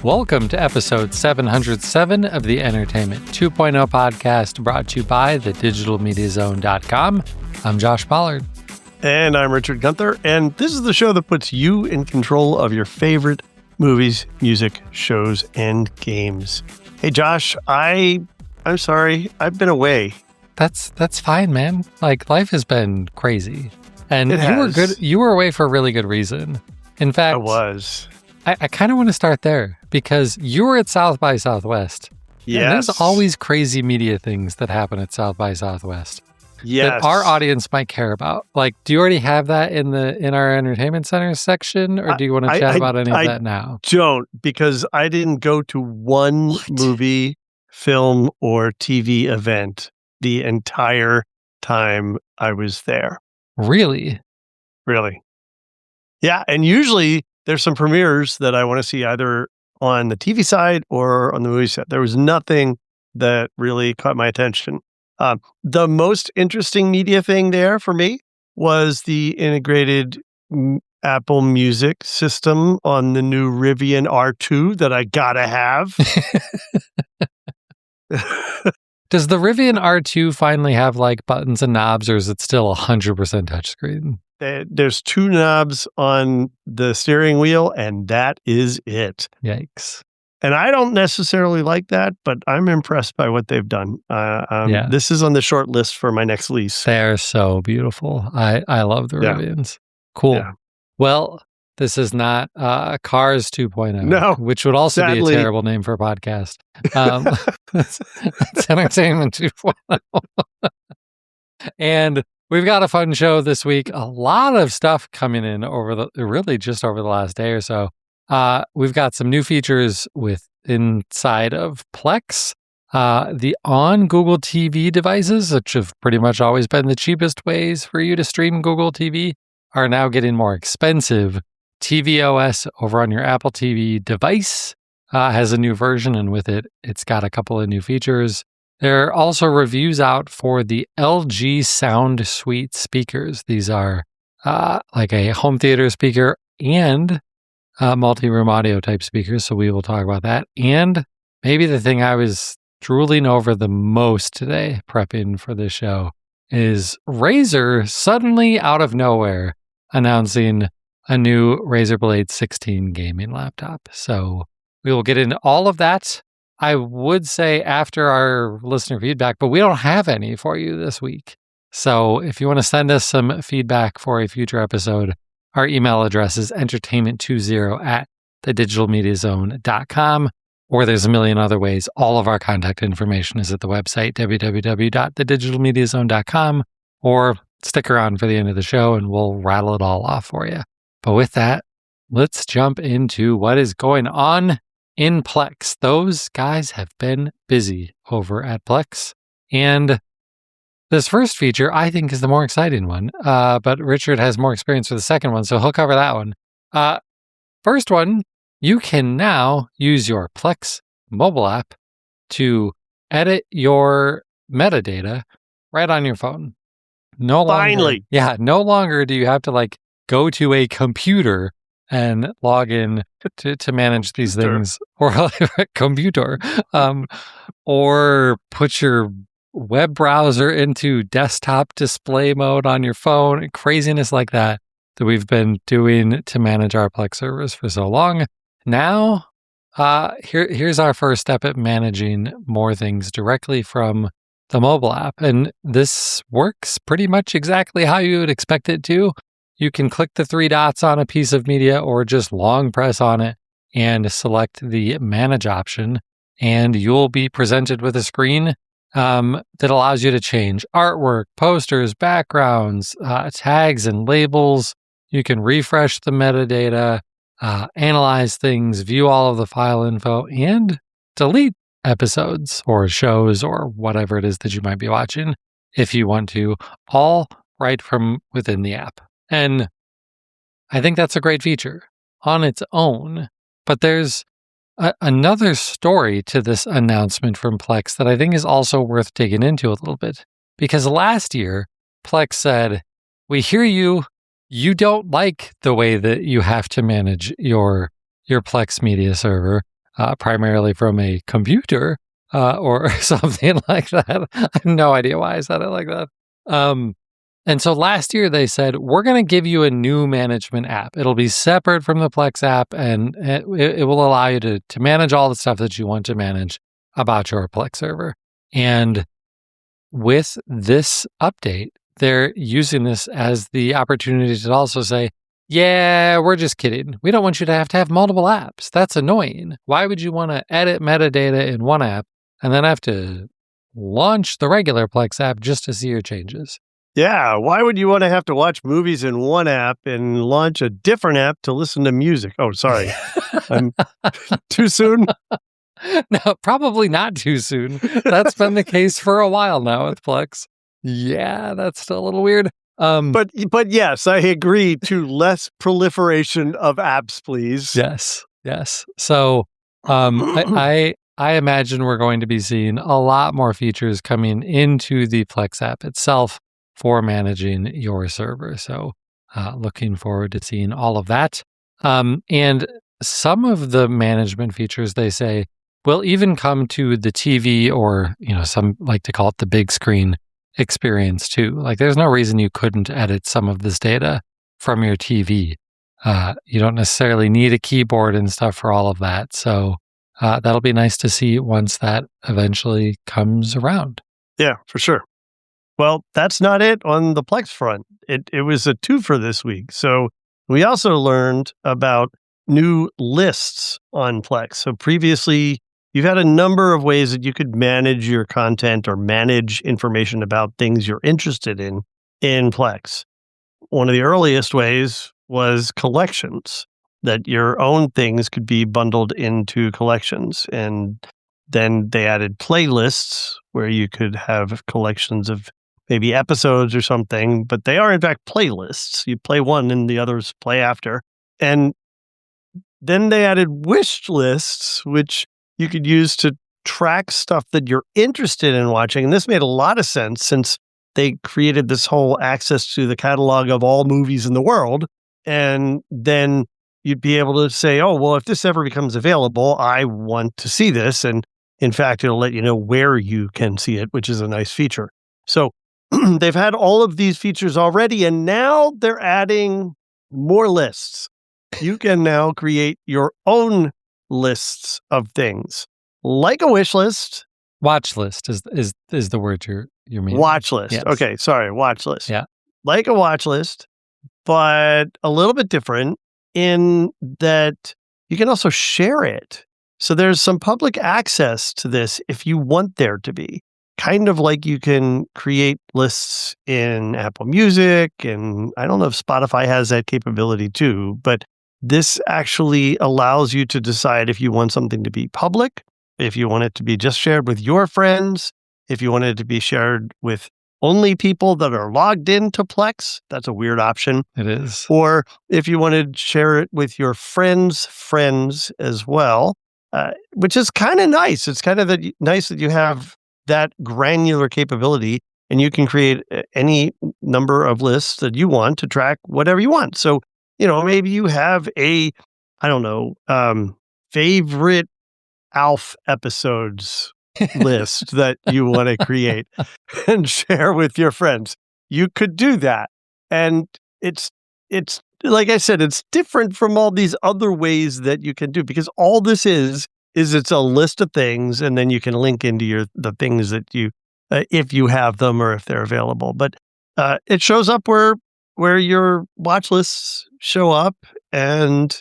Welcome to episode 707 of the Entertainment 2.0 podcast, brought to you by thedigitalmediazone.com. I'm Josh Pollard. And I'm Richard Gunther, and this is the show that puts you in control of your favorite movies, music, shows, and games. Hey, Josh, I'm sorry. I've been away. That's fine, man. Like, life has been crazy. And It you were away for a really good reason. In fact, I was. I kind of want to start there because you were at South by Southwest. Yes. And there's always crazy media things that happen at South by Southwest. Yes. That our audience might care about. Like, do you already have that in our entertainment center section, or do you want to chat about any of that now? Don't, because I didn't go to one movie, film, or TV event the entire time I was there. Really? Really. Yeah, and usually there's some premieres that I want to see either on the TV side or on the movie set. There was nothing that really caught my attention. The most interesting media thing there for me was the integrated Apple Music system on the new Rivian R2 that I gotta have. Does the Rivian R2 finally have like buttons and knobs, or is it still 100% touchscreen? There's two knobs on the steering wheel, and that is it. Yikes. And I don't necessarily like that, but I'm impressed by what they've done. This is on the short list for my next lease. They're so beautiful. I love the Rivians. Cool. Yeah. Well, this is not Cars 2.0, no, which would also sadly be a terrible name for a podcast. It's Entertainment 2.0. And we've got a fun show this week. A lot of stuff coming in over the last day or so. We've got some new features inside of Plex. The on Google TV devices, which have pretty much always been the cheapest ways for you to stream Google TV, are now getting more expensive. tvOS over on your Apple TV device has a new version, and with it, it's got a couple of new features. There are also reviews out for the LG Sound Suite speakers. These are like a home theater speaker and multi-room audio type speakers, so we will talk about that. And maybe the thing I was drooling over the most today, prepping for this show, is Razer suddenly out of nowhere announcing a new Razer Blade 16 gaming laptop. So we will get into all of that, I would say, after our listener feedback, but we don't have any for you this week. So if you want to send us some feedback for a future episode, our email address is entertainment20@thedigitalmediazone.com, or there's a million other ways. All of our contact information is at the website, www.thedigitalmediazone.com, or stick around for the end of the show and we'll rattle it all off for you. But with that, let's jump into what is going on in Plex. Those guys have been busy over at Plex. And this first feature, I think, is the more exciting one. But Richard has more experience with the second one, so he'll cover that one. First one, you can now use your Plex mobile app to edit your metadata right on your phone. Finally. No longer do you have to like go to a computer and log in to manage these things, or a computer, or put your web browser into desktop display mode on your phone, craziness like that we've been doing to manage our Plex servers for so long. Now, here's our first step at managing more things directly from the mobile app. And this works pretty much exactly how you would expect it to. You can click the three dots on a piece of media or just long press on it and select the manage option, and you'll be presented with a screen that allows you to change artwork, posters, backgrounds, tags, and labels. You can refresh the metadata, analyze things, view all of the file info, and delete episodes or shows or whatever it is that you might be watching if you want to, all right from within the app. And I think that's a great feature on its own. But there's another story to this announcement from Plex that I think is also worth digging into a little bit. Because last year, Plex said, we hear you. You don't like the way that you have to manage your Plex media server. primarily from a computer or something like that. I have no idea why I said it like that. And so last year they said, we're going to give you a new management app. It'll be separate from the Plex app, and it will allow you to manage all the stuff that you want to manage about your Plex server. And with this update, they're using this as the opportunity to also say, yeah, we're just kidding. We don't want you to have multiple apps. That's annoying. Why would you want to edit metadata in one app and then have to launch the regular Plex app just to see your changes? Yeah, why would you want to have to watch movies in one app and launch a different app to listen to music? Oh, sorry. I'm too soon? No, probably not too soon. That's been the case for a while now with Plex. Yeah, that's still a little weird. But yes, I agree to less proliferation of apps, please. Yes. So I imagine we're going to be seeing a lot more features coming into the Plex app itself for managing your server. So looking forward to seeing all of that. And some of the management features, they say, will even come to the TV, or some like to call it the big screen experience too. Like there's no reason you couldn't edit some of this data from your TV. You don't necessarily need a keyboard and stuff for all of that. So that'll be nice to see once that eventually comes around. Yeah, for sure. Well, that's not it on the Plex front. It was a twofer this week. So we also learned about new lists on Plex. So previously, you've had a number of ways that you could manage your content or manage information about things you're interested in Plex. One of the earliest ways was collections, that your own things could be bundled into collections. And then they added playlists where you could have collections of maybe episodes or something, but they are in fact playlists. You play one and the others play after. And then they added wish lists, which you could use to track stuff that you're interested in watching. And this made a lot of sense since they created this whole access to the catalog of all movies in the world. And then you'd be able to say, oh, well, if this ever becomes available, I want to see this. And in fact, it'll let you know where you can see it, which is a nice feature. So they've had all of these features already, and now they're adding more lists. You can now create your own lists of things, like a wish list. Watch list is the word you're meaning. Watch list. Yes. Okay, sorry, watch list. Yeah. Like a watch list, but a little bit different in that you can also share it. So there's some public access to this if you want there to be. Kind of like you can create lists in Apple Music, and I don't know if Spotify has that capability too, but this actually allows you to decide if you want something to be public, if you want it to be just shared with your friends, if you want it to be shared with only people that are logged into Plex. That's a weird option. It is. Or if you want to share it with your friends' friends as well, which is kind of nice. It's kind of nice that you have that granular capability, and you can create any number of lists that you want to track whatever you want. So, maybe you have a, favorite Alf episodes list that you want to create and share with your friends. You could do that. And it's like I said, it's different from all these other ways that you can do, because all this is it's a list of things, and then you can link into the things that you, if you have them or if they're available. But it shows up where your watch lists show up, and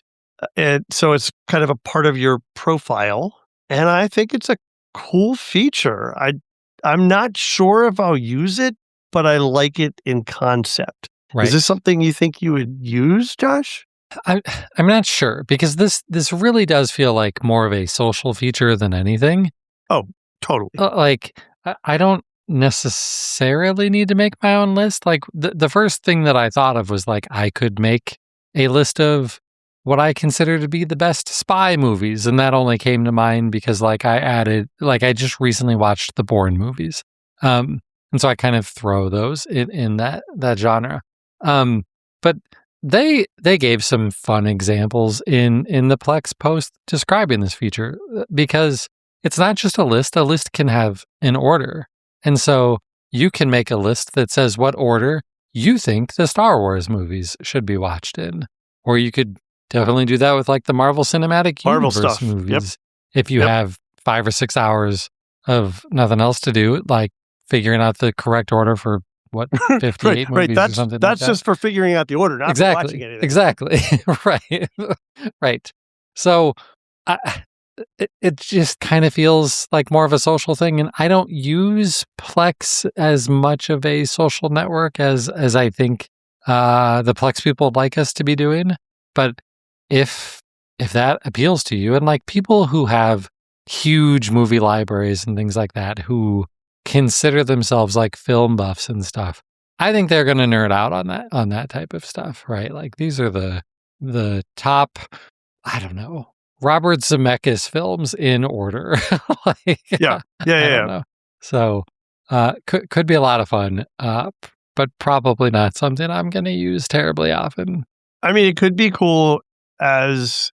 so it's kind of a part of your profile. And I think it's a cool feature. I'm not sure if I'll use it, but I like it in concept. Right. Is this something you think you would use, Josh? I'm not sure, because this really does feel like more of a social feature than anything. Oh, totally. Like I don't necessarily need to make my own list. Like the first thing that I thought of was like I could make a list of what I consider to be the best spy movies, and that only came to mind because I just recently watched the Bourne movies, and so I kind of throw those in that genre. But they gave some fun examples in the Plex post describing this feature, because it's not just a list. A list can have an order. And so you can make a list that says what order you think the Star Wars movies should be watched in. Or you could definitely do that with like the Marvel Cinematic Universe stuff. movies. Yep. If you have 5 or 6 hours of nothing else to do, like figuring out the correct order for what, 58 movies or something that's like that. just for figuring out the order, not for watching anything. Exactly. Right. Right. So it just kind of feels like more of a social thing. And I don't use Plex as much of a social network as I think the Plex people would like us to be doing. But if that appeals to you, and like people who have huge movie libraries and things like that, who consider themselves like film buffs and stuff, I think they're going to nerd out on that type of stuff, right? Like these are the top, I don't know, Robert Zemeckis films in order. Like, yeah. I don't know. So could be a lot of fun, but probably not something I'm going to use terribly often. I mean, it could be cool as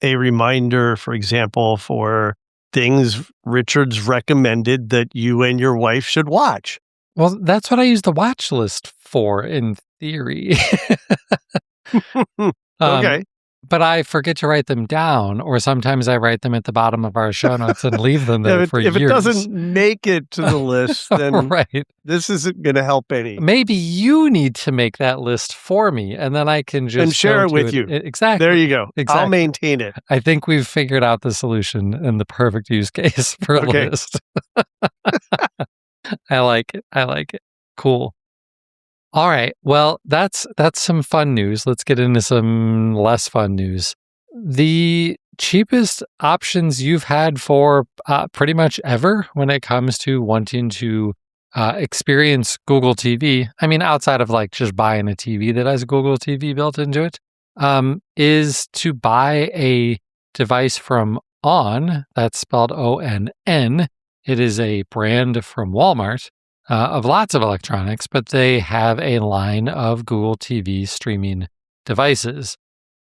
a reminder, for example, for things Richard's recommended that you and your wife should watch. Well, that's what I use the watch list for, in theory. Okay. But I forget to write them down, or sometimes I write them at the bottom of our show notes and leave them there for years. If it doesn't make it to the list, then right. This isn't going to help any. Maybe you need to make that list for me, and then I can just share it with you. Exactly. There you go. Exactly. I'll maintain it. I think we've figured out the solution and the perfect use case for a list. I like it. Cool. All right. Well, that's some fun news. Let's get into some less fun news. The cheapest options you've had for pretty much ever when it comes to wanting to experience Google TV, I mean, outside of like just buying a TV that has Google TV built into it, is to buy a device from ON. That's spelled ONN. It is a brand from Walmart. Of lots of electronics, but they have a line of Google TV streaming devices,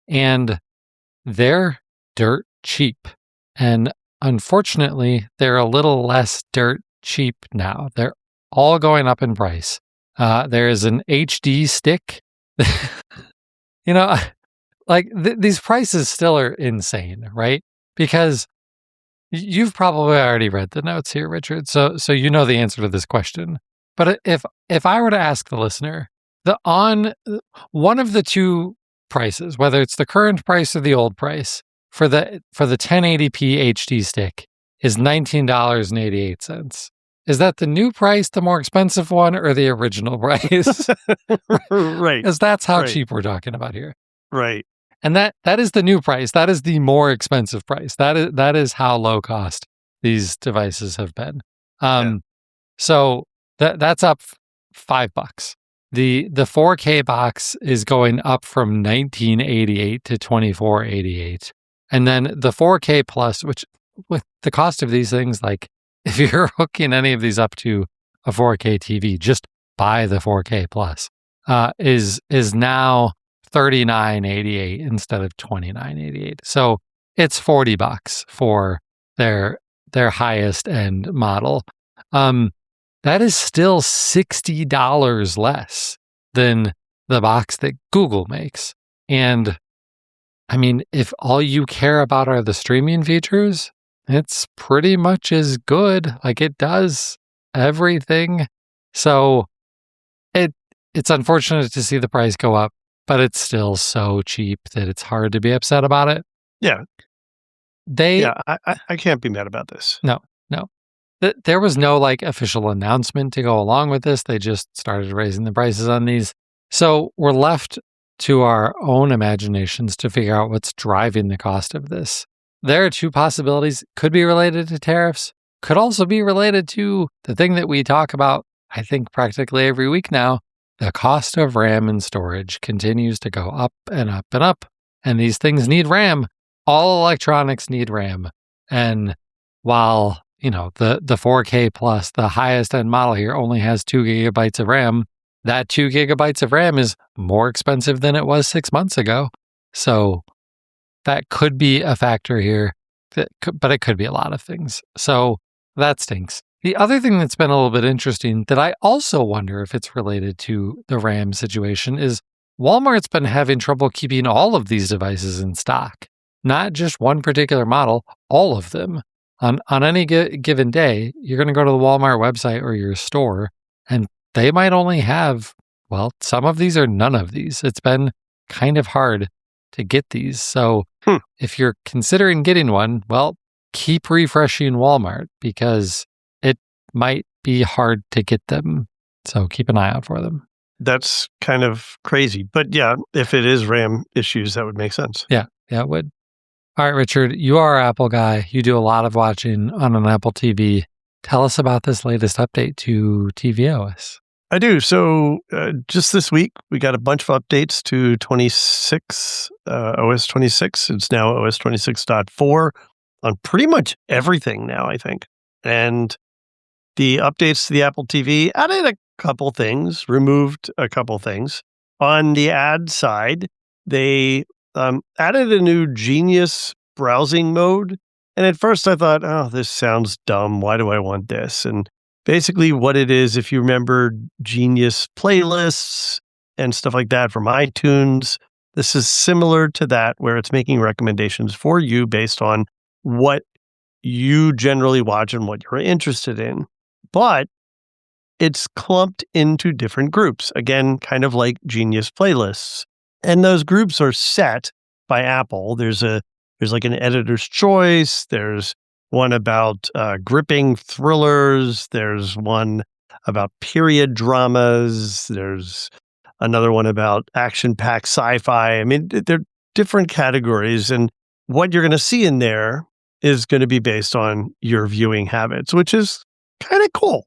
and they're dirt cheap. And unfortunately, they're a little less dirt cheap now. They're all going up in price. There is an HD stick. Like these prices still are insane, right? Because you've probably already read the notes here, Richard, so you know the answer to this question. But if I were to ask the listener, one of the two prices, whether it's the current price or the old price for the 1080p HD stick, is $19.88. Is that the new price, the more expensive one, or the original price? Right. Because that's how cheap we're talking about here. Right. And that is the new price. That is the more expensive price. That is how low cost these devices have been. So that's up $5. The 4K box is going up from $19.88 to $24.88. And then the 4K plus, which with the cost of these things, like if you're hooking any of these up to a 4K TV, just buy the 4K plus, is now $39.88 instead of $29.88. So it's $40 for their highest end model. That is still $60 less than the box that Google makes. And I mean, if all you care about are the streaming features, it's pretty much as good. Like it does everything. So it's unfortunate to see the price go up, but it's still so cheap that it's hard to be upset about it. Yeah. I can't be mad about this. No. There was no like official announcement to go along with this. They just started raising the prices on these. So we're left to our own imaginations to figure out what's driving the cost of this. There are two possibilities. Could be related to tariffs. Could also be related to the thing that we talk about, I think, practically every week now. The cost of RAM and storage continues to go up and up and up. And these things need RAM. All electronics need RAM. And while, the 4K plus, the highest end model here only has 2 gigabytes of RAM, that 2 gigabytes of RAM is more expensive than it was 6 months ago. So that could be a factor here, but it could be a lot of things. So that stinks. The other thing that's been a little bit interesting that I also wonder if it's related to the RAM situation is Walmart's been having trouble keeping all of these devices in stock, not just one particular model, all of them. On any given day, you're going to go to the Walmart website or your store, and they might only have, well, some of these or none of these. It's been kind of hard to get these. So if you're considering getting one, well, keep refreshing Walmart because it might be hard to get them. So keep an eye out for them. That's kind of crazy. But yeah, if it is RAM issues, that would make sense. Yeah, it would. All right, Richard, you are an Apple guy. You do a lot of watching on an Apple TV. Tell us about this latest update to tvOS. I do. So just this week, we got a bunch of updates to 26, OS 26. It's now OS 26.4 on pretty much everything now, I think. And the updates to the Apple TV added a couple things, removed a couple things. On the ad side, they added a new Genius browsing mode. And at first I thought, oh, this sounds dumb. Why do I want this? And basically what it is, if you remember Genius playlists and stuff like that from iTunes, this is similar to that, where it's making recommendations for you based on what you generally watch and what you're interested in. But it's clumped into different groups, again, kind of like Genius playlists. And those groups are set by Apple. There's like an editor's choice. There's one about gripping thrillers. There's one about period dramas. There's another one about action-packed sci-fi. I mean, they're different categories. And what you're going to see in there is going to be based on your viewing habits, which is kind of cool.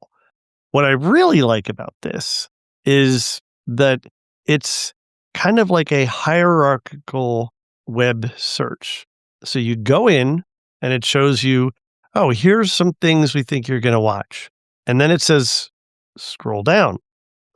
What I really like about this is that it's kind of like a hierarchical web search. So you go in and it shows you, oh, here's some things we think you're going to watch. And then it says, scroll down.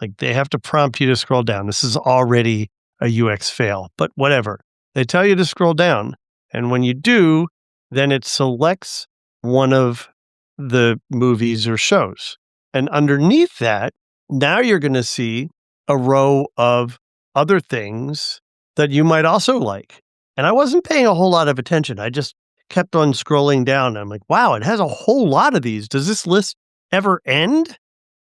Like they have to prompt you to scroll down. This is already a UX fail, but whatever. They tell you to scroll down. And when you do, then it selects one of the movies or shows. And underneath that, now you're going to see a row of other things that you might also like. And I wasn't paying a whole lot of attention. I just kept on scrolling down. And I'm like, wow, it has a whole lot of these. Does this list ever end?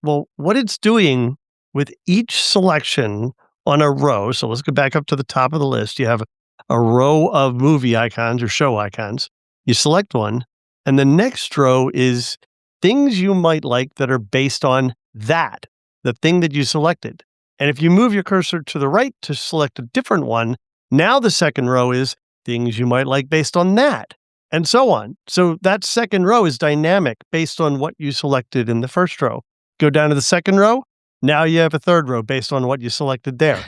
Well, what it's doing with each selection on a row. So let's go back up to the top of the list. You have a row of movie icons or show icons. You select one. And the next row is things you might like that are based on that, the thing that you selected. And if you move your cursor to the right to select a different one, now the second row is things you might like based on that, and so on. So that second row is dynamic based on what you selected in the first row. Go down to the second row. Now you have a third row based on what you selected there.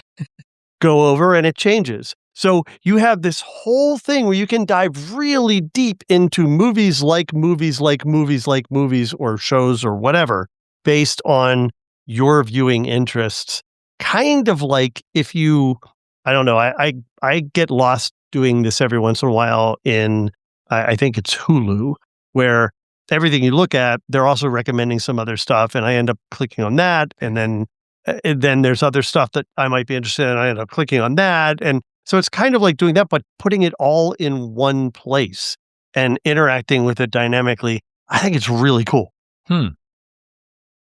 Go over and it changes. So you have this whole thing where you can dive really deep into movies like movies like movies like movies or shows or whatever based on your viewing interests. Kind of like if you, I don't know, I get lost doing this every once in a while in, I think it's Hulu, where everything you look at, they're also recommending some other stuff, and I end up clicking on that, and then there's other stuff that I might be interested in, and I end up clicking on that, and so it's kind of like doing that, but putting it all in one place and interacting with it dynamically. I think it's really cool.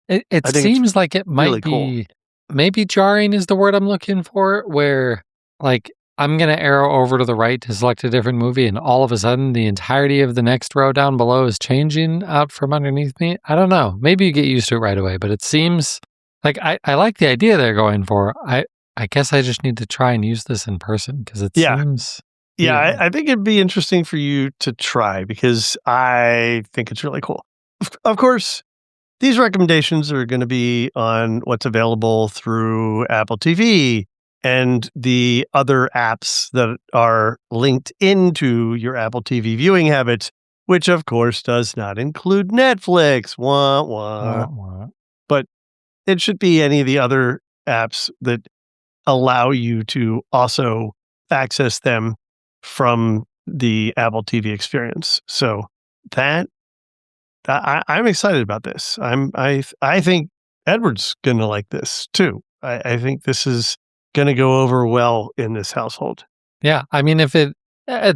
It seems like it might really be, maybe jarring is the word I'm looking for, where like I'm going to arrow over to the right to select a different movie, and all of a sudden the entirety of the next row down below is changing out from underneath me. I don't know. Maybe you get used to it right away, but it seems like I like the idea they're going for. I guess I just need to try and use this in person because it seems... Yeah, I think it'd be interesting for you to try because I think it's really cool. Of course, these recommendations are going to be on what's available through Apple TV and the other apps that are linked into your Apple TV viewing habits, which of course does not include Netflix. Wah, wah. But it should be any of the other apps that allow you to also access them from the Apple TV experience. So that I'm excited about this. I think Edward's gonna like this too. I think this is gonna go over well in this household. Yeah. I mean, at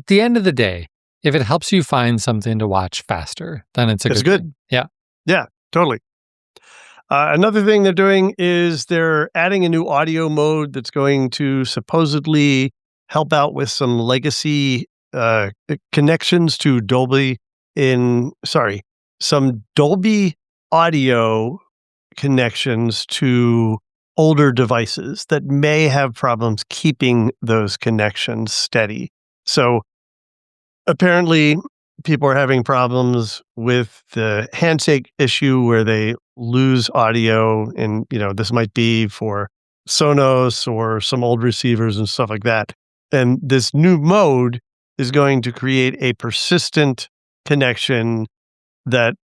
the end of the day, if it helps you find something to watch faster, then it's a It's good good. thing. Yeah. Yeah, totally. Another thing they're doing is they're adding a new audio mode that's going to supposedly help out with some legacy connections to some Dolby audio connections to older devices that may have problems keeping those connections steady. So apparently people are having problems with the handshake issue where they lose audio, and this might be for Sonos or some old receivers and stuff like that. And this new mode is going to create a persistent connection that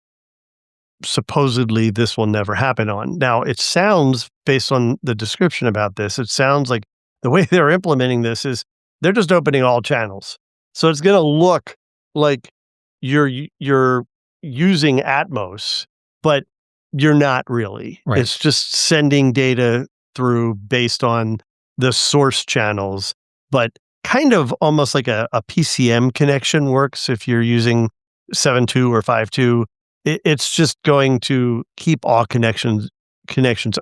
supposedly this will never happen on. Now, it sounds, based on the description about this, it sounds like the way they're implementing this is they're just opening all channels. So it's going to look like you're using Atmos, but you're not really. Right. It's just sending data through based on the source channels, but kind of almost like a PCM connection works if you're using 7.2 or 5.2. It's just going to keep all connections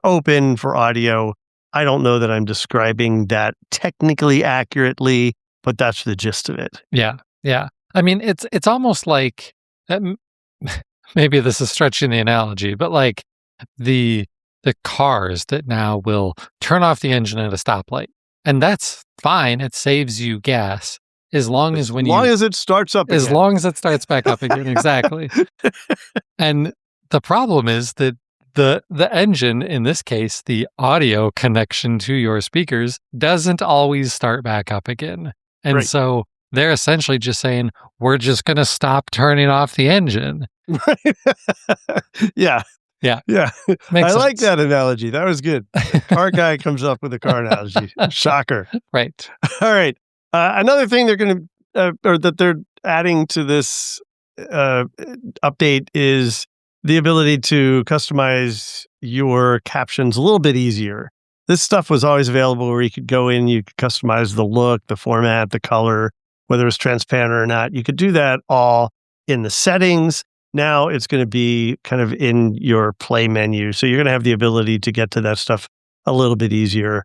open for audio. I don't know that I'm describing that technically accurately, but that's the gist of it. Yeah. Yeah. I mean, it's almost like maybe this is stretching the analogy, but like the cars that now will turn off the engine at a stoplight, and that's fine. It saves you gas as long as it starts up as again. long as it starts back up again. Exactly. And the problem is that the engine, in this case, the audio connection to your speakers, doesn't always start back up again. And Right. so they're essentially just saying, we're just going to stop turning off the engine. Yeah. Yeah. Yeah. Makes I like sense. that analogy. That was good. Car guy comes up with a car analogy. Shocker. Right. All right. Another thing they're going to, or that they're adding to this update is the ability to customize your captions a little bit easier. This stuff was always available where you could go in, you could customize the look, the format, the color, whether it's transparent or not. You could do that all in the settings. Now it's going to be kind of in your play menu. So you're going to have the ability to get to that stuff a little bit easier.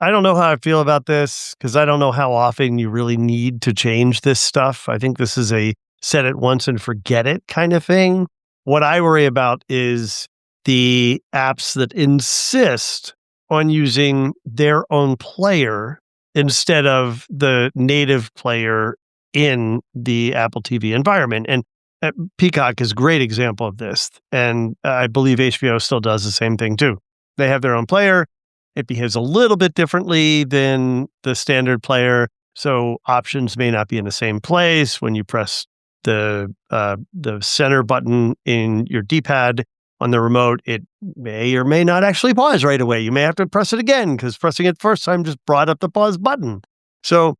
I don't know how I feel about this because I don't know how often you really need to change this stuff. I think this is a set it once and forget it kind of thing. What I worry about is the apps that insist on using their own player instead of the native player in the Apple TV environment. And Peacock is a great example of this. And I believe HBO still does the same thing too. They have their own player. It behaves a little bit differently than the standard player. So options may not be in the same place. When you press the center button in your D-pad on the remote, it may or may not actually pause right away. You may have to press it again because pressing it first time just brought up the pause button. So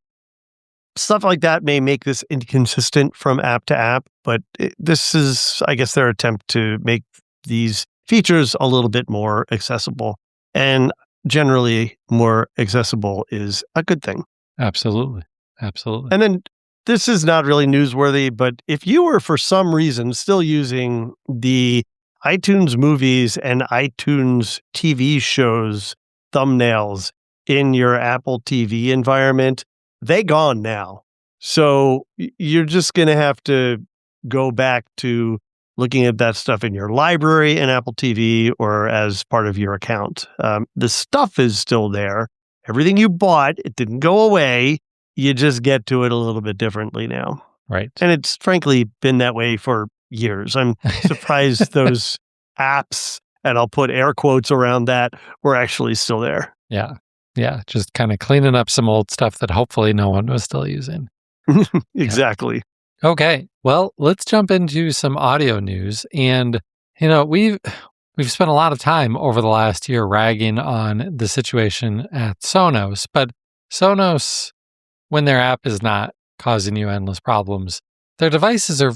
stuff like that may make this inconsistent from app to app, but this is, I guess, their attempt to make these features a little bit more accessible. And generally, more accessible is a good thing. Absolutely. Absolutely. And then this is not really newsworthy, but if you were for some reason still using the iTunes movies and iTunes TV shows thumbnails in your Apple TV environment, they gone now. So you're just going to have to go back to looking at that stuff in your library in Apple TV or as part of your account. The stuff is still there. Everything you bought, it didn't go away. You just get to it a little bit differently now. Right. And it's frankly been that way for years. I'm surprised those apps, and I'll put air quotes around that, were actually still there. Yeah. Yeah. Just kind of cleaning up some old stuff that hopefully no one was still using. Exactly. Yeah. Okay. Well, let's jump into some audio news. And, we've we've spent a lot of time over the last year ragging on the situation at Sonos, but Sonos, when their app is not causing you endless problems, their devices are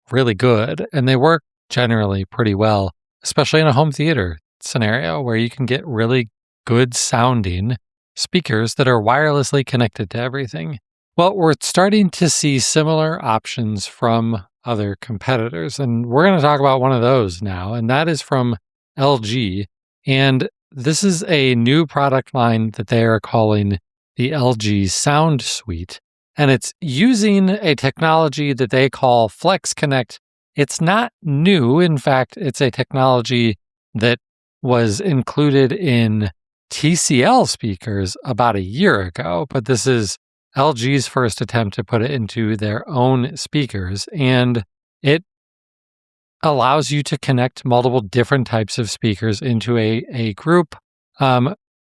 really good and they work generally pretty well, especially in a home theater scenario where you can get really good sounding speakers that are wirelessly connected to everything. Well, we're starting to see similar options from other competitors, and we're going to talk about one of those now, and that is from LG. And this is a new product line that they are calling the LG Sound Suite, and it's using a technology that they call Plex Connect. It's not new. In fact, it's a technology that was included in TCL speakers about a year ago, but this is LG's first attempt to put it into their own speakers, and it allows you to connect multiple different types of speakers into a group,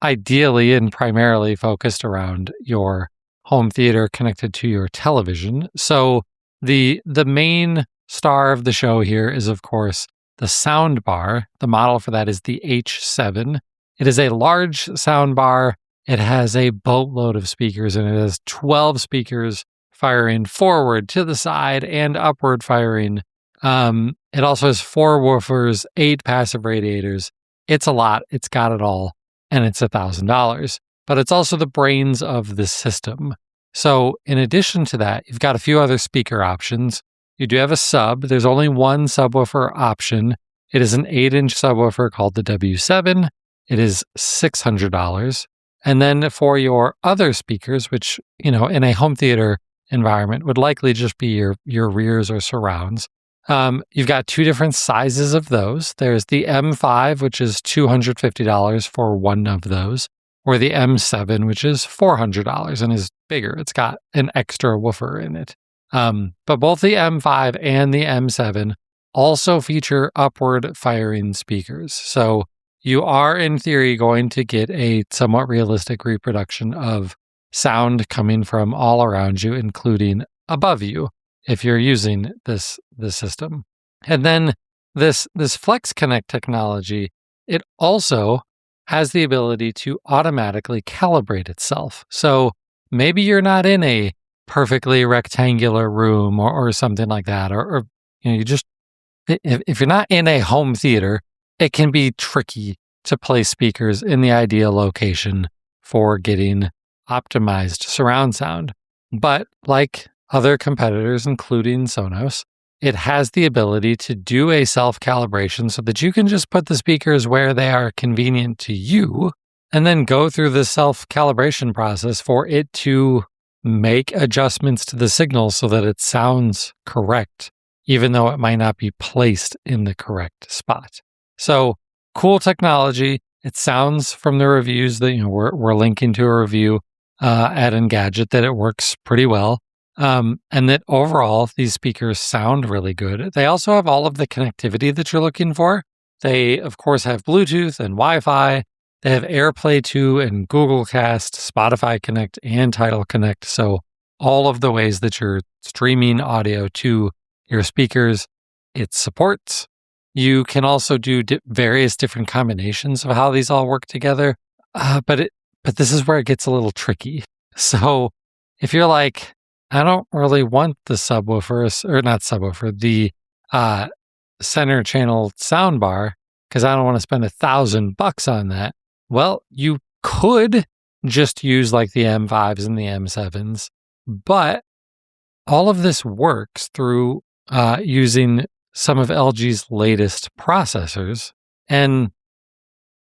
ideally and primarily focused around your home theater connected to your television. So the main star of the show here is, of course, the sound bar. The model for that is the H7. It is a large sound bar. It has a boatload of speakers, and it has 12 speakers firing forward, to the side, and upward firing. It also has 4 woofers, 8 passive radiators. It's a lot. It's got it all, and it's $1,000. But it's also the brains of the system. So in addition to that, you've got a few other speaker options. You do have a sub. There's only one subwoofer option. It is an 8-inch subwoofer called the W7. It is $600. And then for your other speakers, which, in a home theater environment would likely just be your rears or surrounds, you've got 2 different sizes of those. There's the M5, which is $250 for one of those, or the M7, which is $400 and is bigger. It's got an extra woofer in it. But both the M5 and the M7 also feature upward firing speakers. So you are, in theory, going to get a somewhat realistic reproduction of sound coming from all around you, including above you, if you're using this system. And then this Plex Connect technology, it also has the ability to automatically calibrate itself. So maybe you're not in a perfectly rectangular room or something like that, or you just, if you're not in a home theater, it can be tricky to place speakers in the ideal location for getting optimized surround sound. But like other competitors, including Sonos, it has the ability to do a self-calibration so that you can just put the speakers where they are convenient to you and then go through the self-calibration process for it to make adjustments to the signal so that it sounds correct, even though it might not be placed in the correct spot. So cool technology. It sounds from the reviews that we're linking to a review at Engadget that it works pretty well, and that overall these speakers sound really good. They also have all of the connectivity that you're looking for. They, of course, have Bluetooth and Wi-Fi. They have AirPlay 2 and Google Cast, Spotify Connect, and Tidal Connect. So all of the ways that you're streaming audio to your speakers, it supports. You can also do various different combinations of how these all work together, but this is where it gets a little tricky. So if you're like, I don't really want the subwoofer, or not subwoofer, the center channel soundbar, because I don't want to spend $1,000 on that. Well, you could just use like the M5s and the M7s, but all of this works through using some of LG's latest processors. And,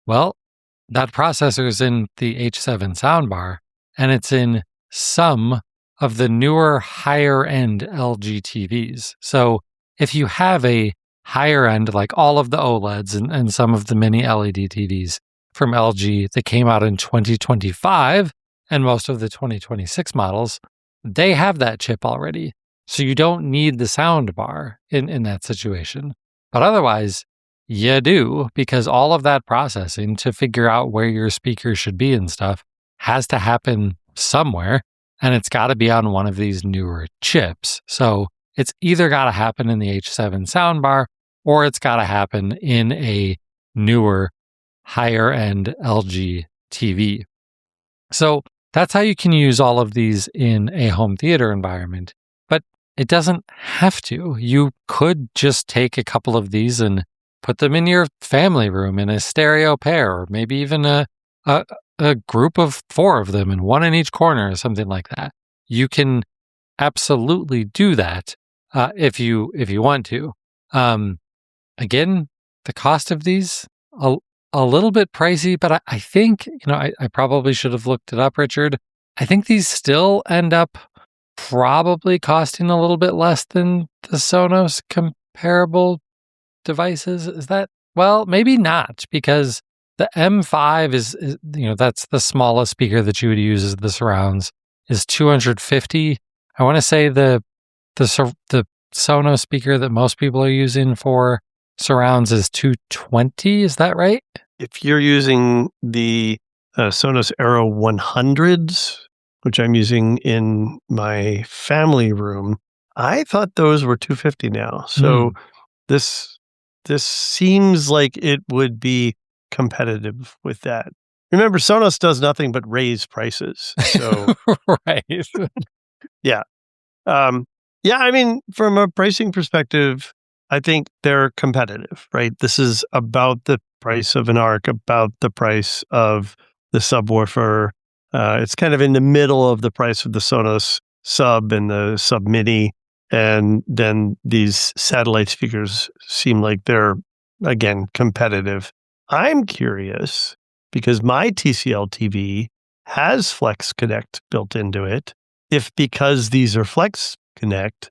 well, that processor is in the H7 soundbar, and it's in some of the newer, higher-end LG TVs. So if you have a higher-end, like all of the OLEDs and some of the mini LED TVs from LG that came out in 2025 and most of the 2026 models, they have that chip already. So you don't need the sound bar in that situation. But otherwise, you do, because all of that processing to figure out where your speaker should be and stuff has to happen somewhere, and it's got to be on one of these newer chips. So it's either got to happen in the H7 soundbar, or it's got to happen in a newer, higher end LG TV. So that's how you can use all of these in a home theater environment. But it doesn't have to. You could just take a couple of these and put them in your family room in a stereo pair, or maybe even a group of 4 of them and one in each corner or something like that. You can absolutely do that if you want to. Again, the cost of these a little bit pricey, but I think, I probably should have looked it up, Richard. I think these still end up probably costing a little bit less than the Sonos comparable devices. Is that, well, maybe not, because the M5 is that's the smallest speaker that you would use as the surrounds, is 250. I want to say the Sonos speaker that most people are using for surrounds is 220. Is that right? If you're using the Sonos Aero 100s, which I'm using in my family room, I thought those were 250 now. So this seems like it would be competitive with that. Remember, Sonos does nothing but raise prices. So right. Yeah. I mean, from a pricing perspective, I think they're competitive, right? This is about the price of an Arc, about the price of the subwoofer. It's kind of in the middle of the price of the Sonos Sub and the Sub Mini. And then these satellite speakers seem like they're, again, competitive. I'm curious because my TCL TV has Flex Connect built into it. If because these are Flex Connect,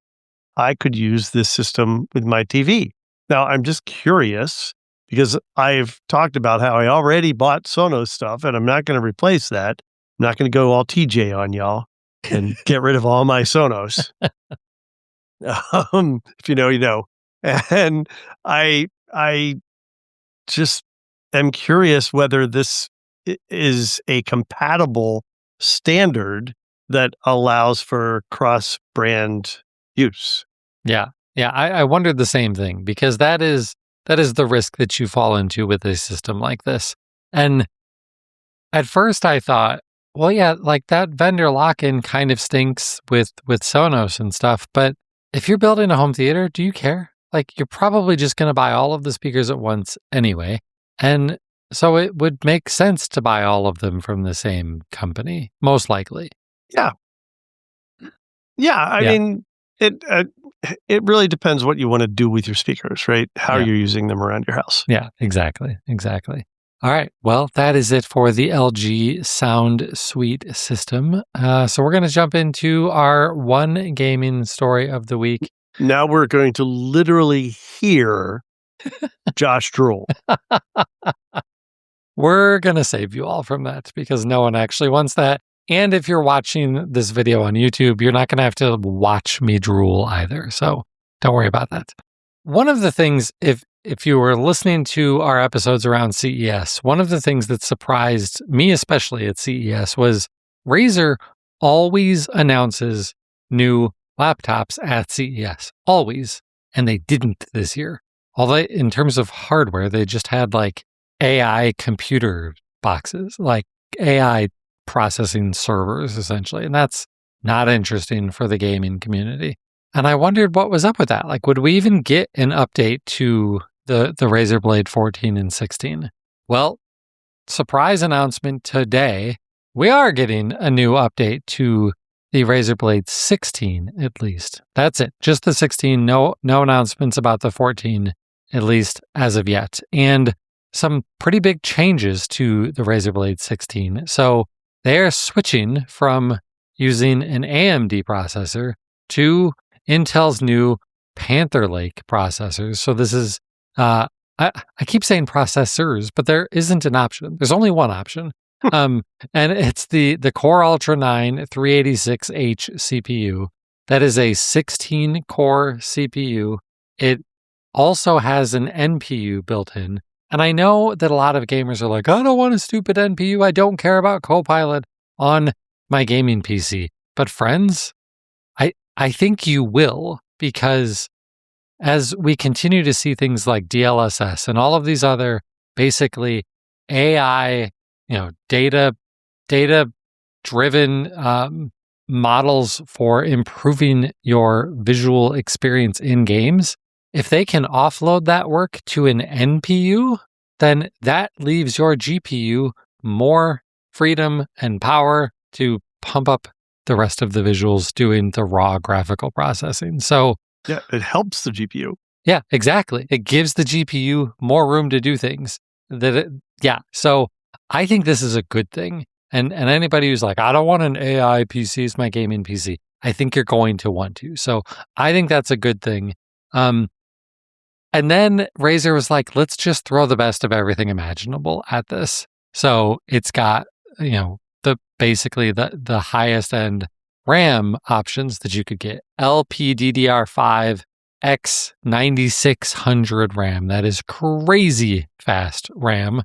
I could use this system with my TV. Now, I'm just curious because I've talked about how I already bought Sonos stuff and I'm not going to replace that. I'm not going to go all TJ on y'all and get rid of all my Sonos. If you know, you know. And I just am curious whether this is a compatible standard that allows for cross-brand use. Yeah. I wondered the same thing, because that is the risk that you fall into with a system like this. And at first I thought, well, yeah, like that vendor lock-in kind of stinks with Sonos and stuff. But if you're building a home theater, do you care? Like, you're probably just going to buy all of the speakers at once anyway. And so it would make sense to buy all of them from the same company, most likely. Yeah. I mean, it really depends what you want to do with your speakers, right? How you're using them around your house. Yeah, exactly. All right. Well, that is it for the LG Sound Suite system. So we're going to jump into our one gaming story of the week. Now we're going to literally hear Josh drool. We're going to save you all from that because no one actually wants that. And if you're watching this video on YouTube, you're not going to have to watch me drool either. So don't worry about that. One of the things, if you were listening to our episodes around CES, one of the things that surprised me, especially at CES, was Razer always announces new laptops at CES. Always. And they didn't this year. Although in terms of hardware, they just had like AI computer boxes, like AI processing servers, essentially. And that's not interesting for the gaming community. And I wondered what was up with that. Like, would we even get an update to the Razer Blade 14 and 16? Well, surprise announcement today, we are getting a new update to the Razer Blade 16, at least. That's it. Just the 16. No announcements about the 14, at least as of yet. And some pretty big changes to the Razer Blade 16. So they are switching from using an AMD processor to Intel's new Panther Lake processors. So this is, I keep saying processors, but there isn't an option. There's only one option. And it's the Core Ultra 9 386H CPU. That is a 16-core CPU. It also has an NPU built in. And I know that a lot of gamers are like, I don't want a stupid NPU. I don't care about Copilot on my gaming PC. But friends, I think you will, because as we continue to see things like DLSS and all of these other basically AI, data driven models for improving your visual experience in games. If they can offload that work to an NPU, then that leaves your GPU more freedom and power to pump up the rest of the visuals doing the raw graphical processing. So yeah, it helps the GPU. Yeah, exactly. It gives the GPU more room to do things. So I think this is a good thing. And anybody who's like, I don't want an AI PC, it's my gaming PC, I think you're going to want to. So I think that's a good thing. And then Razer was like, let's just throw the best of everything imaginable at this. So it's got, basically the highest end RAM options that you could get. LPDDR5 X9600 RAM. That is crazy fast RAM.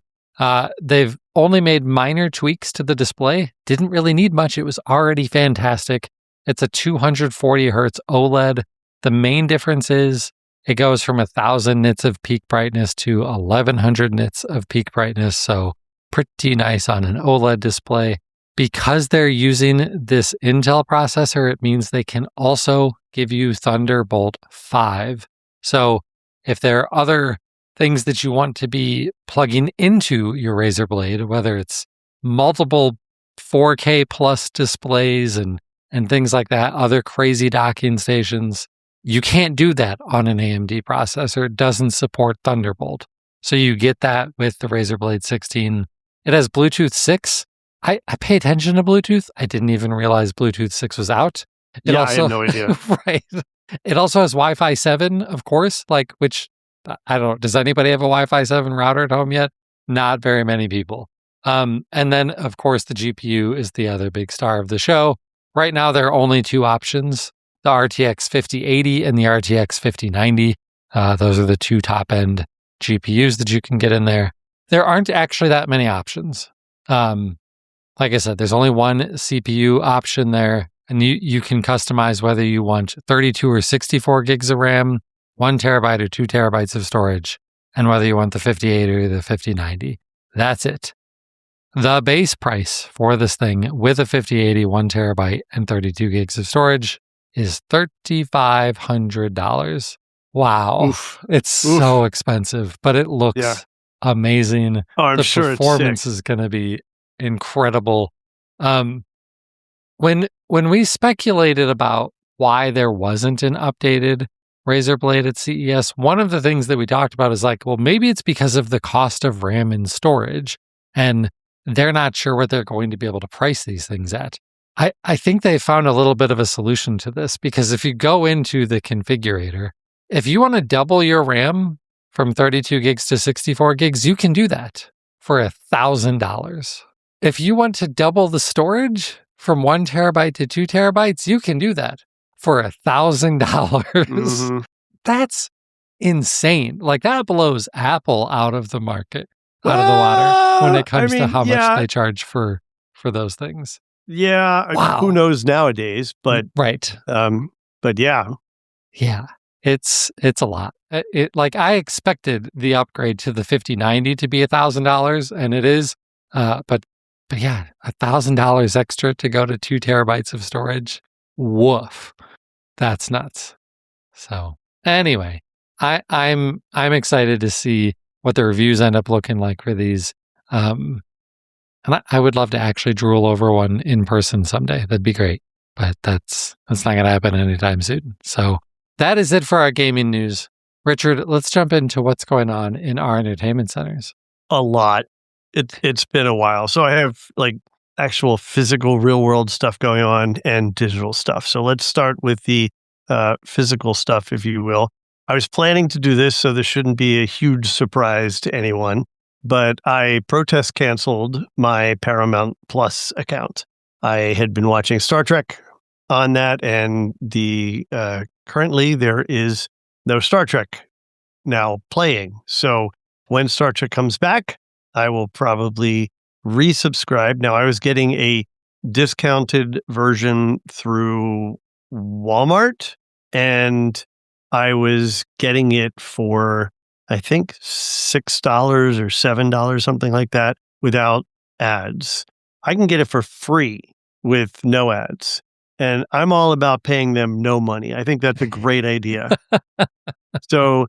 They've only made minor tweaks to the display. Didn't really need much. It was already fantastic. It's a 240 hertz OLED. The main difference is it goes from 1,000 nits of peak brightness to 1,100 nits of peak brightness. So pretty nice on an OLED display. Because they're using this Intel processor, it means they can also give you Thunderbolt 5. So if there are other things that you want to be plugging into your Razer Blade, whether it's multiple 4K plus displays and things like that, other crazy docking stations, you can't do that on an AMD processor. It doesn't support Thunderbolt. So you get that with the Razer Blade 16. It has Bluetooth 6. I pay attention to Bluetooth. I didn't even realize Bluetooth 6 was out. I had no idea. Right. It also has Wi-Fi 7, of course, which, I don't know, does anybody have a Wi-Fi 7 router at home yet? Not very many people. And then, of course, the GPU is the other big star of the show. Right now, there are only two options, the RTX 5080 and the RTX 5090. Those are the two top-end GPUs that you can get in there. There aren't actually that many options. Like I said, there's only one CPU option there, and you can customize whether you want 32 or 64 gigs of RAM, 1 terabyte or 2 terabytes of storage, and whether you want the 5080 or the 5090. That's it. The base price for this thing with a 5080, 1 terabyte, and 32 gigs of storage is $3,500. Wow. Oof. It's so expensive, but it looks amazing. Oh, I'm the sure performance is going to be incredible. When we speculated about why there wasn't an updated Razer Blade at CES, one of the things that we talked about is like, well, maybe it's because of the cost of RAM and storage, and they're not sure what they're going to be able to price these things at. I think they found a little bit of a solution to this, because if you go into the configurator, if you want to double your RAM from 32 gigs to 64 gigs, you can do that for $1,000. If you want to double the storage from 1 terabyte to 2 terabytes, you can do that for $1,000. Mm-hmm. That's insane. Like, that blows Apple out of the market, out of the water when it comes to how much they charge for those things. Yeah. Wow. Who knows nowadays, but right. But yeah. Yeah. It's a lot. I expected the upgrade to the 5090 to be $1,000, and it is. But yeah, $1,000 extra to go to 2 terabytes of storage. Woof. That's nuts. So anyway, I'm excited to see what the reviews end up looking like for these. And I would love to actually drool over one in person someday. That'd be great. But that's not going to happen anytime soon. So that is it for our gaming news. Richard, let's jump into what's going on in our entertainment centers. A lot. It's been a while. So I have like actual physical real world stuff going on and digital stuff. So let's start with the physical stuff, if you will. I was planning to do this, so this shouldn't be a huge surprise to anyone, but I protest canceled my Paramount Plus account. I had been watching Star Trek on that, and currently there is no Star Trek now playing. So when Star Trek comes back, I will probably resubscribe. Now, I was getting a discounted version through Walmart, and I was getting it for, I think $6 or $7, something like that, without ads. I can get it for free with no ads. And I'm all about paying them no money. I think that's a great idea. So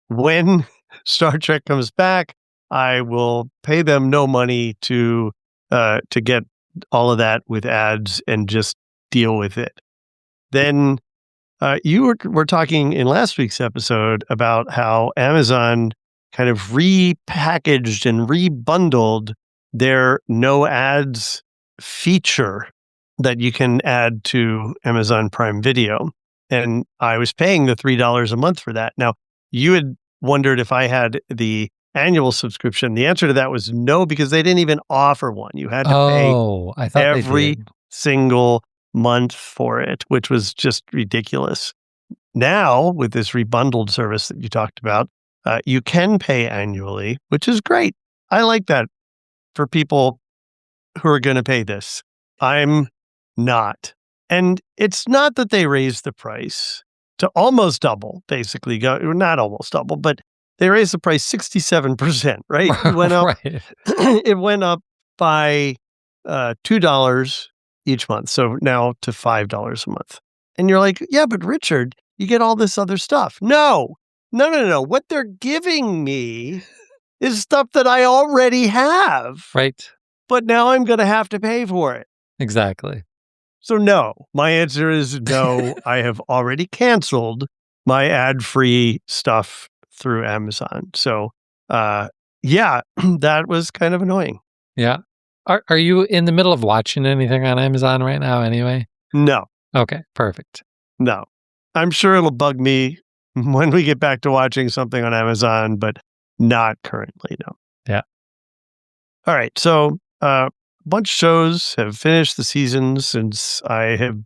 when Star Trek comes back, I will pay them no money to get all of that with ads and just deal with it. Then you were talking in last week's episode about how Amazon kind of repackaged and rebundled their no ads feature that you can add to Amazon Prime Video. And I was paying the $3 a month for that. Now, you had wondered if I had the annual subscription. The answer to that was no, because they didn't even offer one. You had to pay I thought every they did. single month for it, which was just ridiculous. Now, with this rebundled service that you talked about, you can pay annually, which is great. I like that for people who are going to pay this. I'm not. And it's not that they raised the price to almost double, basically. Not almost double, but they raised the price 67%, right? It went up. Right. It went up by $2 each month. So now to $5 a month. And you're like, yeah, but Richard, you get all this other stuff. No. What they're giving me is stuff that I already have. Right. But now I'm going to have to pay for it. Exactly. So no, my answer is no. I have already canceled my ad-free stuff through Amazon. So yeah, that was kind of annoying. Yeah. Are you in the middle of watching anything on Amazon right now anyway? No. Okay, perfect. No. I'm sure it'll bug me when we get back to watching something on Amazon, but not currently, no. Yeah. All right. So a bunch of shows have finished the season since I have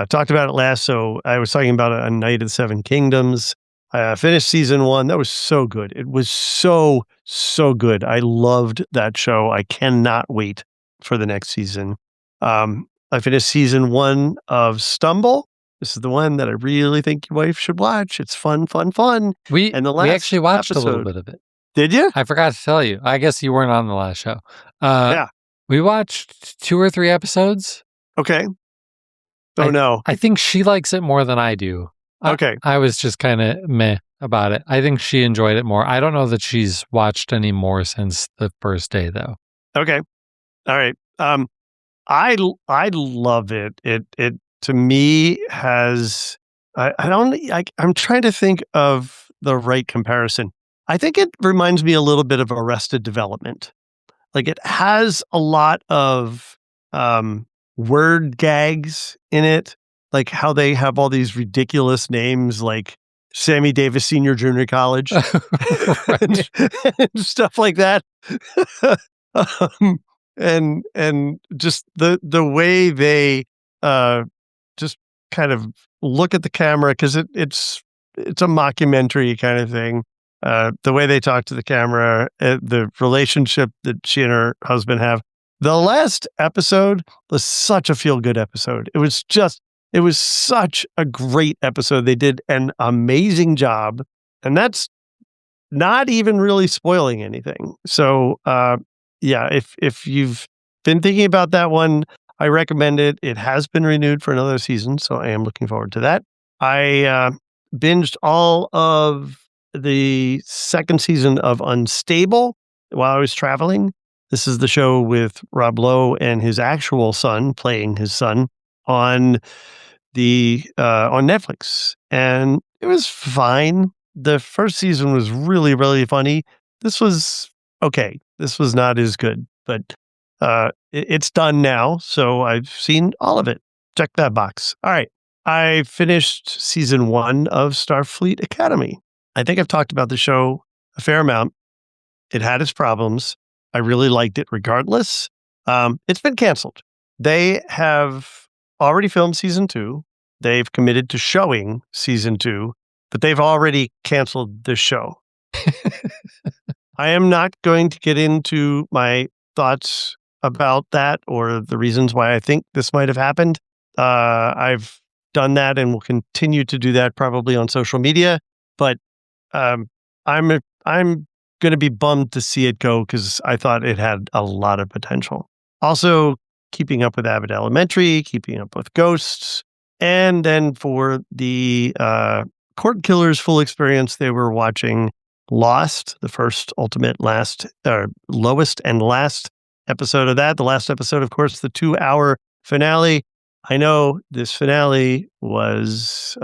talked about it last. So I was talking about A Night of the Seven Kingdoms. I finished season 1. That was so good. It was so good. I loved that show. I cannot wait for the next season. I finished season 1 of Stumble. This is the one that I really think your wife should watch. It's fun. We actually watched a little episode, bit of it. Did you? I forgot to tell you. I guess you weren't on the last show. Yeah. We watched 2 or 3 episodes. Okay. Oh, no. I think she likes it more than I do. Okay. I was just kind of meh about it. I think she enjoyed it more. I don't know that she's watched any more since the first day, though. Okay. All right. I love it. It to me has I'm trying to think of the right comparison. I think it reminds me a little bit of Arrested Development. Like it has a lot of word gags in it, like how they have all these ridiculous names like Sammy Davis Senior Junior College and stuff like that. And just the way they just kind of look at the camera, because it's a mockumentary kind of thing. The way they talk to the camera, the relationship that she and her husband have. The last episode was such a feel-good episode. It was such a great episode. They did an amazing job, and that's not even really spoiling anything. So, yeah, if you've been thinking about that one, I recommend it. It has been renewed for another season, so I am looking forward to that. I binged all of the second season of Unstable while I was traveling. This is the show with Rob Lowe and his actual son playing his son on Netflix, and it was fine. The first season was really, really funny. This was okay. This was not as good, but it's done now, so I've seen all of it. Check that box. All right. I finished season 1 of Starfleet Academy. I think I've talked about the show a fair amount. It had its problems. I really liked it regardless. It's been canceled. They have already filmed season 2. They've committed to showing season 2, but they've already canceled this show. I am not going to get into my thoughts about that or the reasons why I think this might have happened. I've done that and will continue to do that probably on social media, but I'm I'm going to be bummed to see it go because I thought it had a lot of potential. Also, keeping up with Abbott Elementary, keeping up with Ghosts, and then for the Court Killers full experience, they were watching Lost, the first lowest and last episode of that. The last episode, of course, the 2-hour finale. I know this finale was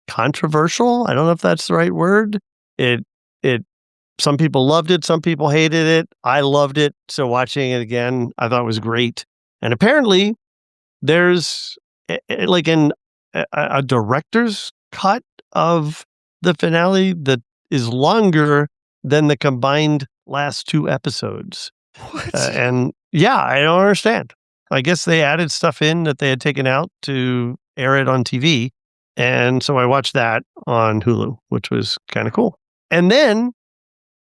controversial. I don't know if that's the right word. It some people loved it, some people hated it. I loved it. So watching it again, I thought it was great. And apparently there's like a director's cut of the finale that is longer than the combined last 2 episodes. What? And yeah, I don't understand. I guess they added stuff in that they had taken out to air it on TV. And so I watched that on Hulu, which was kind of cool. And then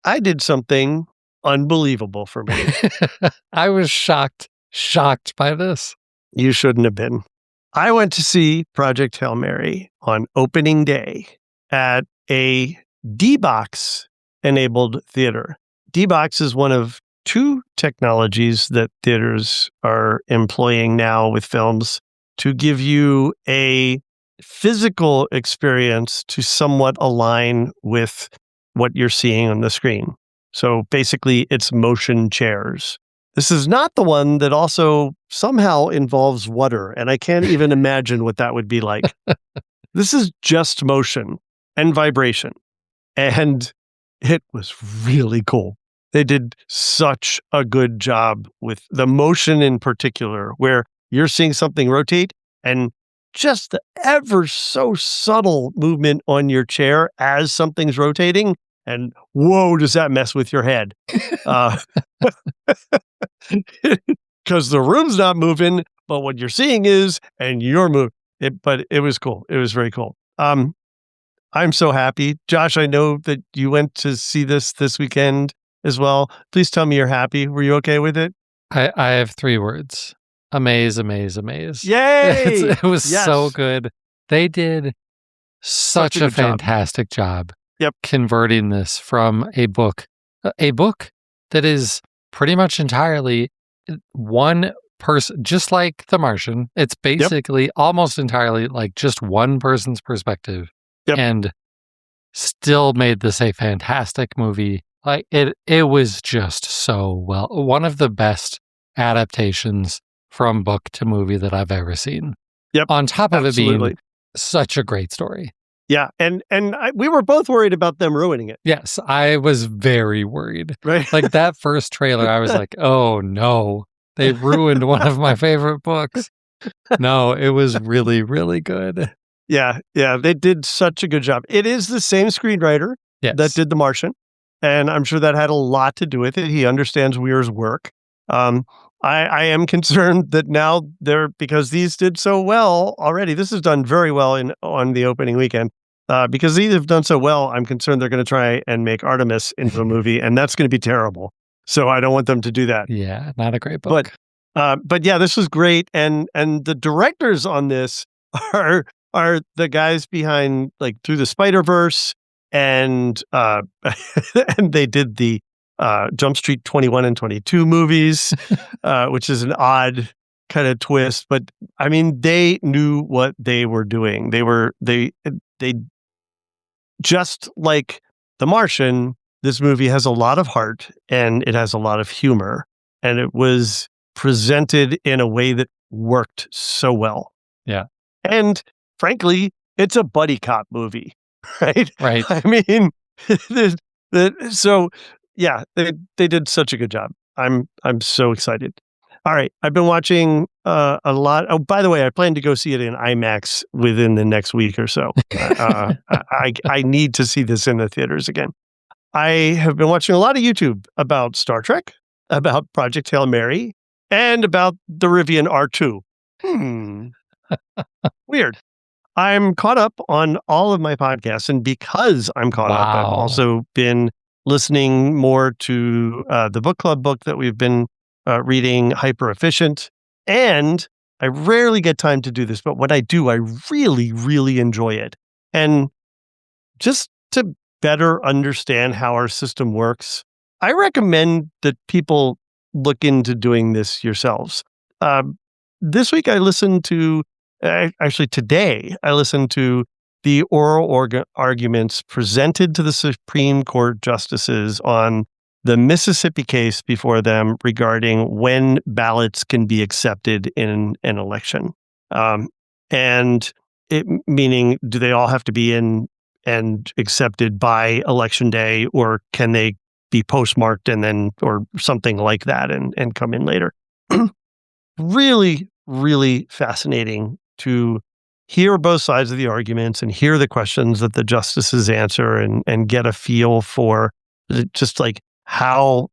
I did something unbelievable for me. I was shocked by this. You shouldn't have been. I went to see Project Hail Mary on opening day at a D-Box enabled theater. D-Box is one of 2 technologies that theaters are employing now with films to give you a physical experience to somewhat align with what you're seeing on the screen. So basically, it's motion chairs. This is not the one that also somehow involves water, and I can't even imagine what that would be like. This is just motion and vibration, and it was really cool. They did such a good job with the motion in particular, where you're seeing something rotate and just the ever so subtle movement on your chair as something's rotating. And whoa, does that mess with your head? Because the room's not moving, but what you're seeing is, and you're moving. But it was cool. It was very cool. I'm so happy. Josh, I know that you went to see this weekend as well. Please tell me you're happy. Were you okay with it? I have 3 words. Amaze, amaze, amaze. Yay! It was so good. They did such a fantastic job. Yep. Converting this from a book that is pretty much entirely one person, just like The Martian. It's basically almost entirely like just one person's perspective, and still made this a fantastic movie. Like it was just so well, one of the best adaptations from book to movie that I've ever seen. Yep. On top of it being such a great story. Yeah, and we were both worried about them ruining it. Yes, I was very worried. Right? Like that first trailer, I was like, oh no, they ruined one of my favorite books. No, it was really, really good. Yeah, they did such a good job. It is the same screenwriter that did The Martian, and I'm sure that had a lot to do with it. He understands Weir's work. I am concerned that now because these did so well already. This is done very well on the opening weekend. Because these have done so well, I'm concerned they're going to try and make Artemis into a movie, and that's going to be terrible. So I don't want them to do that. Yeah, not a great book. But yeah, this was great, and the directors on this are the guys behind like Through the Spider-Verse, and and they did the Jump Street 21 and 22 movies, which is an odd kind of twist. But I mean, they knew what they were doing. They just like The Martian, this movie has a lot of heart and it has a lot of humor, and it was presented in a way that worked so well. Yeah. And frankly, it's a buddy cop movie, right? Right. I mean, so yeah, they did such a good job. I'm so excited. All right, I've been watching a lot. Oh, by the way, I plan to go see it in IMAX within the next week or so. I need to see this in the theaters again. I have been watching a lot of YouTube about Star Trek, about Project Hail Mary, and about the Rivian R2. Weird. I'm caught up on all of my podcasts, and because I'm caught up, I've also been listening more to the book club book that we've been reading, Hyper Efficient. And I rarely get time to do this, but when I do, I really, really enjoy it. And just to better understand how our system works, I recommend that people look into doing this yourselves. This week, actually today, I listened to the oral arguments presented to the Supreme Court justices on the Mississippi case before them regarding when ballots can be accepted in an election. And it meaning, do they all have to be in and accepted by election day, or can they be postmarked and then, or something like that, and come in later? Really, really fascinating to hear both sides of the arguments and hear the questions that the justices answer, and get a feel for just like how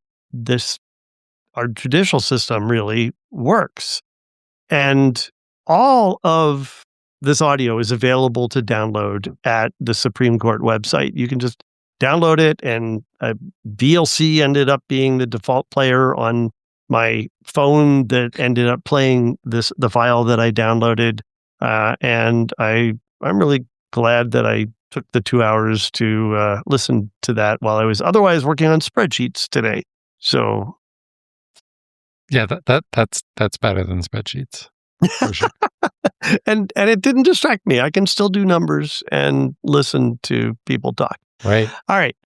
our judicial system really works. And all of this audio is available to download at the Supreme Court website. You can just download it, and VLC ended up being the default player on my phone that ended up playing the file that I downloaded. And I'm really glad that I took the 2 hours to listen to that while I was otherwise working on spreadsheets today. So yeah, that's better than spreadsheets. For sure. and it didn't distract me. I can still do numbers and listen to people talk. Right. All right.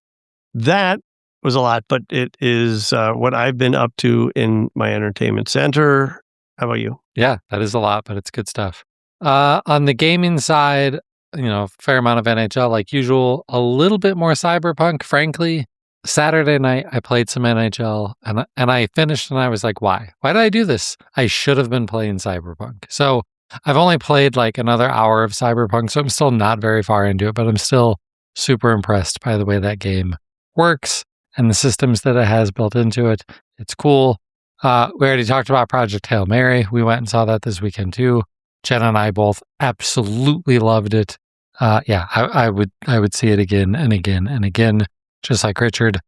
That was a lot, but it is what I've been up to in my entertainment center. How about you? Yeah, that is a lot, but it's good stuff. On the gaming side, fair amount of NHL like usual, a little bit more Cyberpunk, frankly. Saturday night, I played some NHL and I finished and I was like, why? Why did I do this? I should have been playing Cyberpunk. So I've only played like another hour of Cyberpunk, so I'm still not very far into it, but I'm still super impressed by the way that game works and the systems that it has built into it. It's cool. We already talked about Project Hail Mary. We went and saw that this weekend too. Jen and I both absolutely loved it. Yeah, I would see it again and again and again. Just like Richard.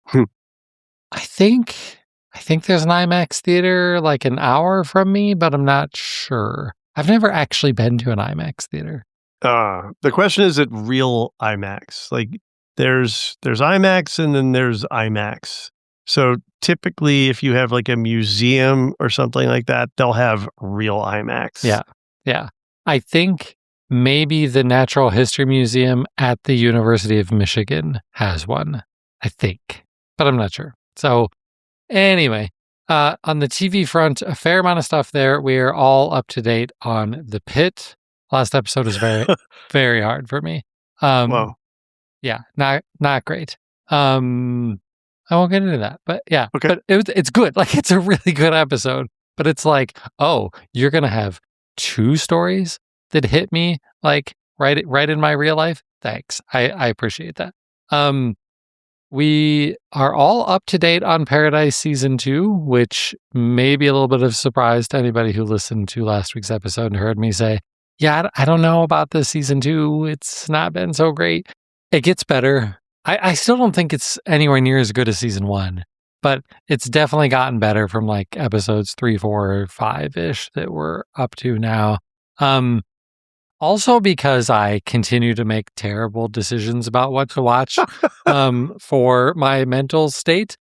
I think there's an IMAX theater like an hour from me, but I'm not sure. I've never actually been to an IMAX theater. The question is, it real IMAX? Like there's IMAX and then there's IMAX. So typically if you have like a museum or something like that, they'll have real IMAX. Yeah. I think maybe the Natural History Museum at the University of Michigan has one, I think, but I'm not sure. So anyway, on the TV front, a fair amount of stuff there. We are all up to date on The Pit. Last episode was very, very hard for me. Wow. Yeah, not great. I won't get into that, but yeah, okay. But it's good. Like it's a really good episode, but it's like, oh, you're going to have 2 stories that hit me like right in my real life. Thanks. I appreciate that. We are all up to date on Paradise Season 2, which may be a little bit of a surprise to anybody who listened to last week's episode and heard me say, yeah, I don't know about this Season 2. It's not been so great. It gets better. I still don't think it's anywhere near as good as Season 1, but it's definitely gotten better from like episodes 3, 4, 5-ish that we're up to now. Also because I continue to make terrible decisions about what to watch for my mental state,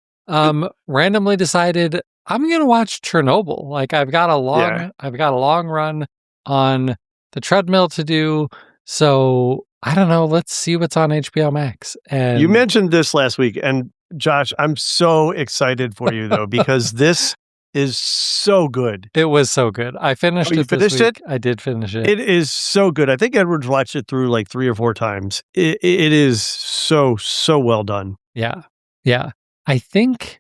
randomly decided I'm going to watch Chernobyl. Like I've got a long run on the treadmill to do. So I don't know. Let's see what's on HBO Max. And you mentioned this last week, and Josh, I'm so excited for you though, because this is so good. It was so good. I finished it. You finished this week. it? I did finish it. It is so good. I think Edward's watched it through like 3 or 4 times. It is so well done. Yeah. I think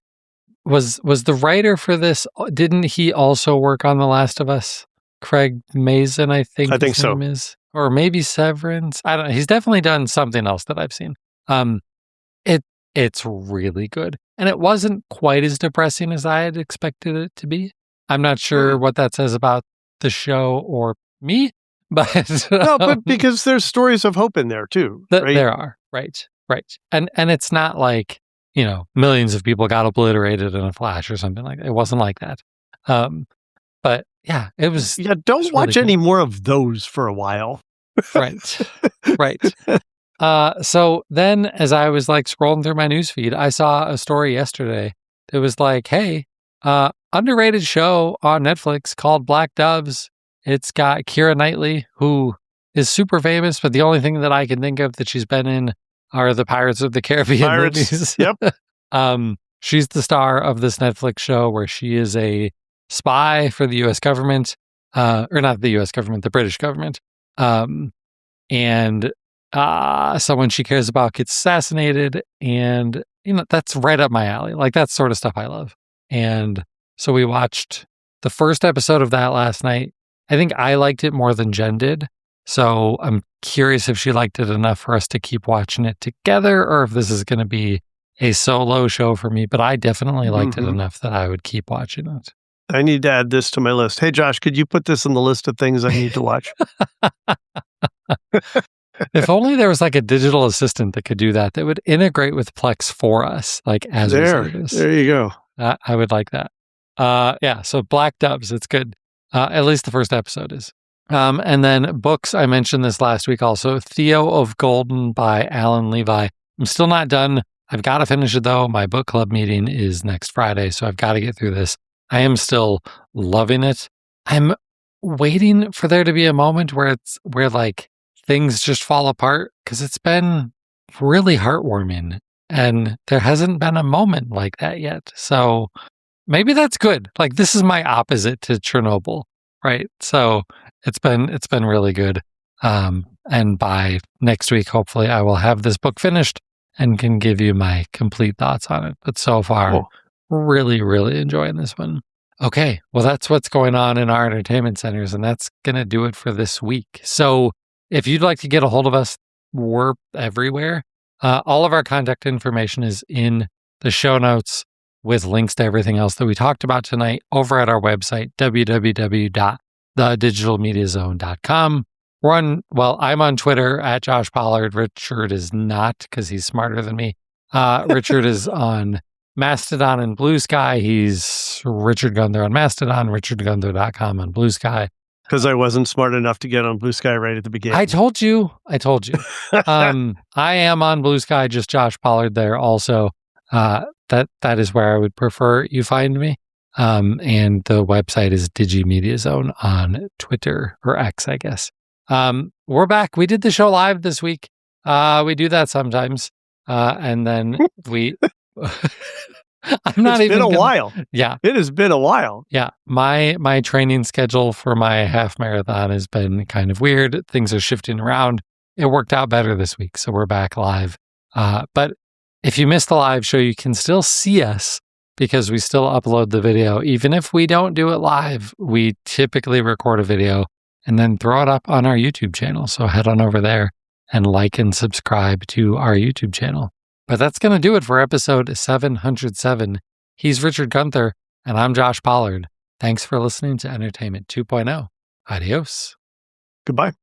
was the writer for this. Didn't he also work on The Last of Us? Craig Mazin, I think his so. name is, or maybe Severance. I don't know. He's definitely done something else that I've seen. It's really good. And it wasn't quite as depressing as I had expected it to be. I'm not sure what that says about the show or me, but no, but because there's stories of hope in there too. Right? There are, right. And it's not like, millions of people got obliterated in a flash or something like that. It wasn't like that. But yeah, it was. Yeah, don't watch really any more of those for a while. Right. So then as I was like scrolling through my newsfeed, I saw a story yesterday that was like, hey, underrated show on Netflix called Black Doves. It's got Keira Knightley, who is super famous, but the only thing that I can think of that she's been in are the Pirates of the Caribbean movies. Yep. She's the star of this Netflix show where she is a spy for the U.S. government, or not the U.S. government, the British government. And someone she cares about gets assassinated, and that's right up my alley. Like, that's sort of stuff I love. And so we watched the first episode of that last night. I think I liked it more than Jen did, so I'm curious if she liked it enough for us to keep watching it together, or if this is going to be a solo show for me. But I definitely liked it enough that I would keep watching it. I need to add this to my list. Hey, Josh, could you put this on the list of things I need to watch? If only there was like a digital assistant that could do that would integrate with Plex for us, like as a service. There you go. I would like that. Yeah, so Black Doves, it's good. At least the first episode is. And then books, I mentioned this last week also. Theo of Golden by Alan Levi. I'm still not done. I've got to finish it though. My book club meeting is next Friday, so I've got to get through this. I am still loving it. I'm waiting for there to be a moment where like things just fall apart, because it's been really heartwarming and there hasn't been a moment like that yet. So maybe that's good. Like, this is my opposite to Chernobyl, right? So it's been really good. And by next week, hopefully I will have this book finished and can give you my complete thoughts on it. But so far, really, really enjoying this one. Okay, well, that's what's going on in our entertainment centers, and that's going to do it for this week. So if you'd like to get a hold of us, we're everywhere. All of our contact information is in the show notes with links to everything else that we talked about tonight over at our website, www.thedigitalmediazone.com. I'm on Twitter at Josh Pollard. Richard is not, because he's smarter than me. Richard is on Mastodon and Blue Sky. He's Richard Gunther on Mastodon, richardgunther.com on Blue Sky. Because I wasn't smart enough to get on Blue Sky right at the beginning. I told you. I am on Blue Sky, just Josh Pollard there also. That is where I would prefer you find me. And the website is DigiMediaZone on Twitter, or X, I guess. We're back. We did the show live this week. We do that sometimes. And then we... It's been a while. Yeah. It has been a while. Yeah. My training schedule for my half marathon has been kind of weird. Things are shifting around. It worked out better this week, so we're back live. But if you missed the live show, you can still see us, because we still upload the video. Even if we don't do it live, we typically record a video and then throw it up on our YouTube channel. So head on over there and like and subscribe to our YouTube channel. But that's going to do it for episode 707. He's Richard Gunther, and I'm Josh Pollard. Thanks for listening to Entertainment 2.0. Adios. Goodbye.